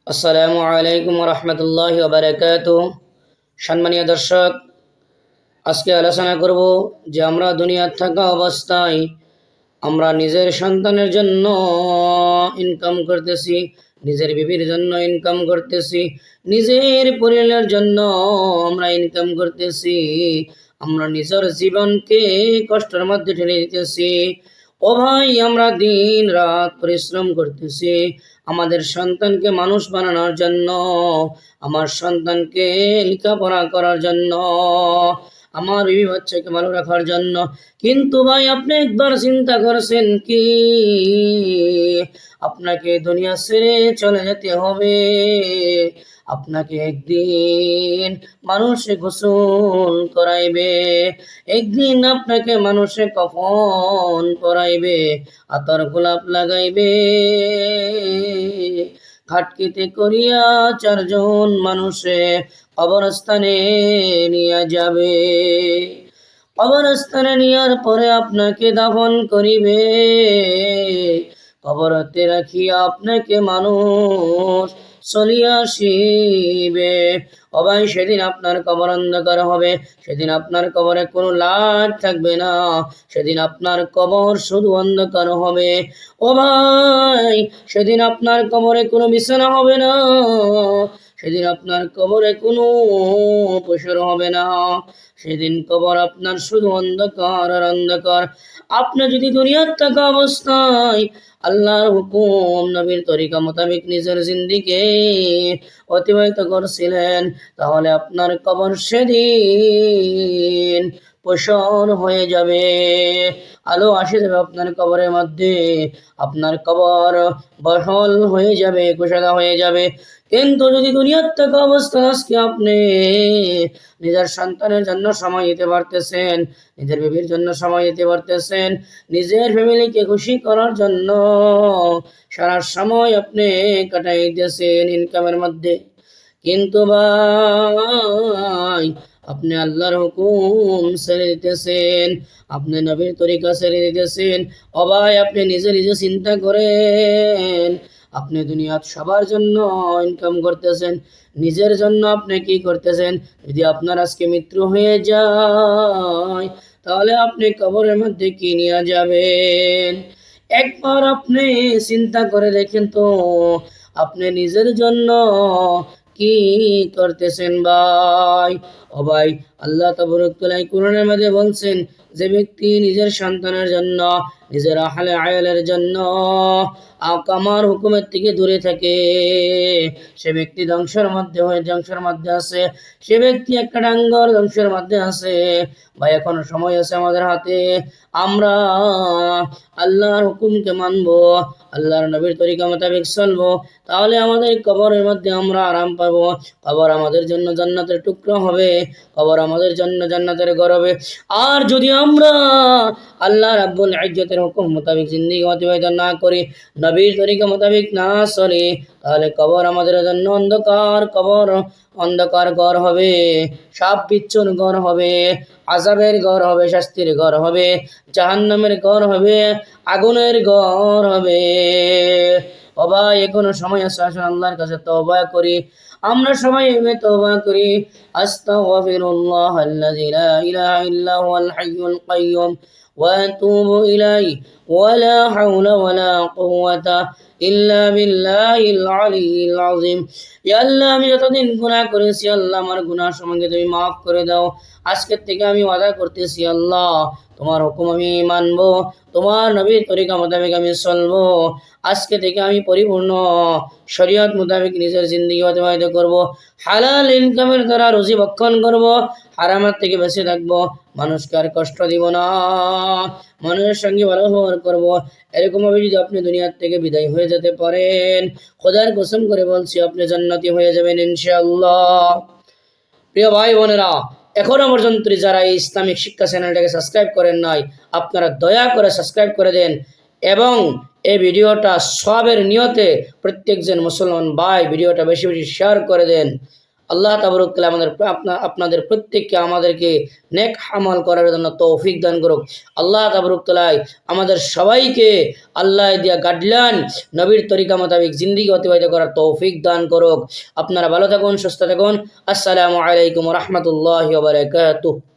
আসসালামু আলাইকুম রহমতুল্লাহি ওয়া বারাকাতুহু। সম্মানীয় দর্শক, আজকে আলোচনা করব যে আমরা দুনিয়ার থাকা অবস্থায় আমরা নিজের সন্তানের জন্য ইনকাম করতেছি, নিজের বিবির জন্য ইনকাম করতেছি, নিজের পরিবারের জন্য আমরা ইনকাম করতেছি। আমরা নিজের জীবনকে কষ্টের মধ্যে ঠেলে দিতেছি। ও ভাই, আমরা দিন রাত পরিশ্রম করতেছি আমাদের সন্তানকে মানুষ বানানোর জন্য, আমার সন্তানকে লেখাপড়া করার জন্য, আমার বিবি বাচ্চাকে ভালো রাখার জন্য। কিন্তু ভাই, আপনি একবার চিন্তা করেছেন কি আপনাকে দুনিয়া ছেড়ে চলে যেতে হবে? আপনাকে একদিন মানুষে গোসল করাইবে, একদিন আপনাকে মানুষে কফন পরাইবে, আতর গোলাপ লাগাইবে, খাটকিতে করিয়া চারজন মানুষে কবরস্থানে নিয়ে যাবে। কবরস্থানে নেওয়ার পরে আপনাকে দাফন করিবে, কবরতে রাখিয়া আপনাকে মানুষ চলিয়া আসিবে। ও ভাই, সেদিন আপনার কবর অন্ধকার হবে, সেদিন আপনার কবরে কোনো লাইট থাকবে না, সেদিন আপনার কবর শুধু অন্ধকার হবে। ও ভাই, সেদিন আপনার কবরে কোনো বিছানা হবে না, সেদিন আপনার কবরে কোনো পশুর হবে না, সেদিন কবর আপনার শুধু অন্ধকার আর অন্ধকার। আপনি যদি দুনিয়ার থাকা অবস্থায় আল্লাহর হুকুম নবীর তরিকা মোতাবেক নিজের জিন্দিকে অতিবাহিত করছিলেন, তাহলে আপনার কবর সেদিন পোষণ হয়ে যাবে, আলো আসে যাবে আপনার কবরের মধ্যে, আপনার কবর বহল হয়ে যাবে, কুশলা হয়ে যাবে। কিন্তু যদি দুনিয়ার থাকা অবস্থা আজকে আপনি নিজের সন্তানের জন্য সময় দিতে পারতেছেন, নিজের বিবির জন্য সময় দিতে পারতেছেন, নিজের ফ্যামিলিকে খুশি করার জন্য সারা সময় আপনি কাটাই দিতেছেন ইনকামের মধ্যে, কিন্তু ভাই আপনি আল্লাহর হুকুম ছেড়ে দিতেছেন, আপনি নবীর তরিকা ছেড়ে দিতেছেন। ও ভাই, আপনি নিজে নিজে চিন্তা করেন, আপনি দুনিয়াত সবার জন্য ইনকাম করতেছেন, নিজের জন্য আপনি কি করতেছেন? যদি আপনার আজকে মৃত্যু হয়ে যায়, তাহলে আপনি কবরের মধ্যে কি নিয়ে যাবেন? একবার আপনি চিন্তা করে দেখেন তো, আপনি নিজের জন্য কি করতেছেন ভাই? ও ভাই, আল্লাহ তাবারক তাআলা কোরআনের মধ্যে বলছেন, যে ব্যক্তি নিজের সন্তানের জন্য, নিজের আহলে আয়ালের জন্য আমার হুকুমের থেকে দূরে থাকে, সে ব্যক্তি ধ্বংসের মধ্যে আছে, সে ব্যক্তি একটা ডাঙ্গর ধ্বংসের মধ্যে আছে। ভাই, এখনো সময় আছে আমাদের হাতে, আমরা আল্লাহর হুকুমকে মানবো, আল্লাহর নবীর তরিকা মোতাবেক চলবো, তাহলে আমাদের কবরের মধ্যে আমরা আরাম পাবো, কবর আমাদের জন্য জান্নাতের টুকরো হবে, কবর আমাদের জন্য জান্নাতের ঘর হবে। আর যদি আমরা আল্লাহ রাব্বুল ইজ্জতের হুকুম মোতাবেক জিন্দেগি অতিবাহিত না করি, নবীর তরিকা মোতাবেক না চলি, তাহলে কবর আমাদের জন্য অন্ধকার কবর, অন্ধকার ঘর হবে, সাপ বিচ্ছুর ঘর হবে, আযাবের ঘর হবে, শাস্তির ঘর হবে, জাহান্নামের ঘর হবে, আগুনের ঘর হবে। ও ভাই, এখনো সময় আছে, আসুন আল্লাহর কাছে তওবা করি, আমরা সবাই এভাবে তওবা করি। আস্তাগফিরুল্লাহ আল্লাযী লা ইলাহা ইল্লা হুয়াল হাইয়ুল কাইয়্যুম ওয়া আতুবু ইলাইহি ওয়া লা হাওলা ওয়া লা কুওয়াতা ইল্লা বিল্লাহিল আলিয়্যিল আযীম। ইয়া আল্লাহ, আমি যতদিন গুনাহ করেছি আল্লাহ, আমার গুনাহ সমূহকে তুমি মাফ করে দাও। আজকের থেকে আমি ওয়াদা করতেছি আল্লাহ, তোমার হুকুম আমি মানবো, তোমার নবীর তরিকা মোতাবেক আমি চলবো। আজকে থেকে আমি পরিপূর্ণ শরীয়ত মোতাবেক নিজের জিন্দেগি অতিবাহিত করব, হালাল ইনকামের দ্বারা রুজি ভক্ষণ করব, হারামের থেকে বেঁচে থাকবো, মানুষকে আর কষ্ট দিব না, মানুষের সঙ্গে ভালো ব্যবহার করব। এরকম ভাবে যদি আপনি দুনিয়ার থেকে বিদায় হয়ে যেতে পারেন, খোদার কসম করে বলছি, আপনি জান্নাতি হয়ে যাবেন ইনশাআল্লাহ। প্রিয় ভাই বোনেরা, এখনো পর্যন্ত যারা এই ইসলামিক শিক্ষা চ্যানেলটাকে সাবস্ক্রাইব করেন নাই, আপনারা দয়া করে সাবস্ক্রাইব করে দেন, এবং এই ভিডিওটা সবের নিয়তে প্রত্যেকজন মুসলমান ভাই ভিডিওটা বেশি বেশি শেয়ার করে দেন। আল্লাহ তাবারক তাআলা আপনাদের প্রত্যেককে আমাদেরকে নেক আমল করার জন্য তৌফিক দান করুক। আল্লাহ তাবারক তাআলা আমাদের সবাইকে আল্লাহ দিয়া গাইডলাইন নবীর তরিকা মোতাবেক জিন্দেগি অতিবাহিত করার তৌফিক দান করুক। আপনারা ভালো থাকুন, সুস্থ থাকুন। আসসালামু আলাইকুম ওয়া রাহমাতুল্লাহি ওয়া বারাকাতুহু।